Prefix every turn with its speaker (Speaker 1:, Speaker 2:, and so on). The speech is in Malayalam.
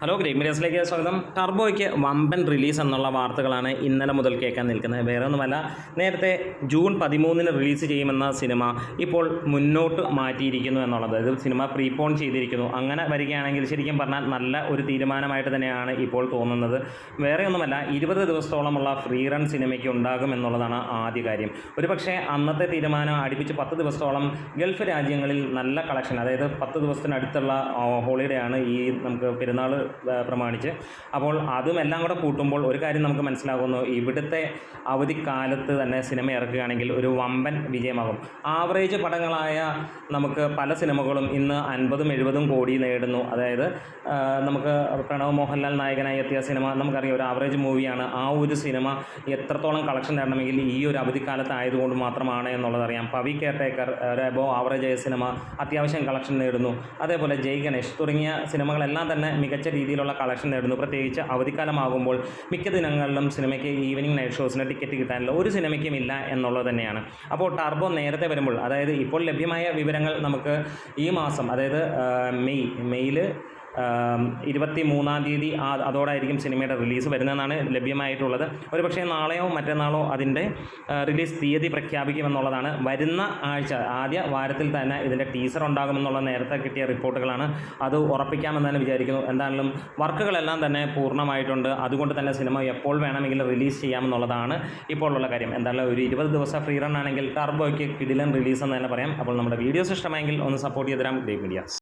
Speaker 1: ഹലോ ഗ്രേറ്റ് മീഡിയാസിലേക്ക് സ്വാഗതം. ടർബോയ്ക്ക് വമ്പൻ റിലീസ് എന്നുള്ള വാർത്തകളാണ് ഇന്നലെ മുതൽ കേൾക്കാൻ നിൽക്കുന്നത്. വേറെ ഒന്നുമല്ല, നേരത്തെ ജൂൺ 13 റിലീസ് ചെയ്യുമെന്ന സിനിമ ഇപ്പോൾ മുന്നോട്ട് മാറ്റിയിരിക്കുന്നു എന്നുള്ളത്. ഇത് സിനിമ പ്രീപോൺ ചെയ്തിരിക്കുന്നു. അങ്ങനെ വരികയാണെങ്കിൽ ശരിക്കും പറഞ്ഞാൽ നല്ല ഒരു തീരുമാനമായിട്ട് തന്നെയാണ് ഇപ്പോൾ തോന്നുന്നത്. വേറെ ഒന്നുമല്ല, 20 ദിവസത്തോളമുള്ള ഫ്രീ റൺ സിനിമയ്ക്ക് ഉണ്ടാകും എന്നുള്ളതാണ് ആദ്യ കാര്യം. ഒരു പക്ഷേ അന്നത്തെ തീരുമാനം അടുപ്പിച്ച് 10 ദിവസത്തോളം ഗൾഫ് രാജ്യങ്ങളിൽ നല്ല കളക്ഷൻ, അതായത് 10 ദിവസത്തിനടുത്തുള്ള ഹോളിഡേ ആണ് ഈ നമുക്ക് പെരുന്നാൾ പ്രമാണിച്ച്. അപ്പോൾ അതും എല്ലാം കൂടെ കൂട്ടുമ്പോൾ ഒരു കാര്യം നമുക്ക് മനസ്സിലാകുന്നു, ഇവിടുത്തെ അവധിക്കാലത്ത് തന്നെ സിനിമ ഇറക്കുകയാണെങ്കിൽ ഒരു വമ്പൻ വിജയമാകും. ആവറേജ് പടങ്ങളായ നമുക്ക് പല സിനിമകളും ഇന്ന് 50-70 കോടി നേടുന്നു. അതായത് നമുക്ക് പ്രണവ് മോഹൻലാൽ നായകനായി എത്തിയ സിനിമ നമുക്കറിയാം, ഒരു ആവറേജ് മൂവിയാണ്. ആ ഒരു സിനിമ എത്രത്തോളം കളക്ഷൻ നേടണമെങ്കിൽ ഈ ഒരു അവധിക്കാലത്ത് ആയതുകൊണ്ട് മാത്രമാണ് എന്നുള്ളതറിയാം. പവി കെയർടേക്കർ ഒരു എബോ ആവറേജ് ആയ സിനിമ അത്യാവശ്യം കളക്ഷൻ നേടുന്നു. അതേപോലെ ജയ് ഗണേഷ് തുടങ്ങിയ സിനിമകളെല്ലാം തന്നെ മികച്ച രീതിയിലുള്ള കളക്ഷൻ നേടുന്നു. പ്രത്യേകിച്ച് അവധിക്കാലമാകുമ്പോൾ മിക്ക ദിനങ്ങളിലും സിനിമയ്ക്ക് ഈവനിങ് നൈറ്റ് ഷോസിന് ടിക്കറ്റ് കിട്ടാനില്ല, ഒരു സിനിമയ്ക്കും ഇല്ല എന്നുള്ളത് തന്നെയാണ്. അപ്പോൾ ടർബോ നേരത്തെ വരുമ്പോൾ, അതായത് ഇപ്പോൾ ലഭ്യമായ വിവരങ്ങൾ നമുക്ക് ഈ മാസം, അതായത് മെയ്യിൽ 23-ാം തീയതി അതോടായിരിക്കും സിനിമയുടെ റിലീസ് വരുന്നതെന്നാണ് ലഭ്യമായിട്ടുള്ളത്. ഒരു പക്ഷേ നാളെയോ മറ്റന്നാളോ അതിൻ്റെ റിലീസ് തീയതി പ്രഖ്യാപിക്കുമെന്നുള്ളതാണ്. വരുന്ന ആഴ്ച ആദ്യ വാരത്തിൽ തന്നെ ഇതിൻ്റെ ടീസർ ഉണ്ടാകുമെന്നുള്ള നേരത്തെ കിട്ടിയ റിപ്പോർട്ടുകളാണ്. അത് ഉറപ്പിക്കാമെന്ന് തന്നെ വിചാരിക്കുന്നു. എന്തായാലും വർക്കുകളെല്ലാം തന്നെ പൂർണ്ണമായിട്ടുണ്ട്. അതുകൊണ്ട് തന്നെ സിനിമ എപ്പോൾ വേണമെങ്കിലും റിലീസ് ചെയ്യാമെന്നുള്ളതാണ് ഇപ്പോഴുള്ള കാര്യം. എന്തായാലും ഒരു 20 ദിവസം ഫ്രീ റൺ ആണെങ്കിൽ ടർബോയ്ക്ക് കിടിലൻ റിലീസ് എന്ന് തന്നെ പറയാം. അപ്പോൾ നമ്മുടെ വീഡിയോസ് ഇഷ്ടമായെങ്കിൽ ഒന്ന് സപ്പോർട്ട് ചെയ്ത് തരാം ഗ്രേറ്റ് മീഡിയാസ്.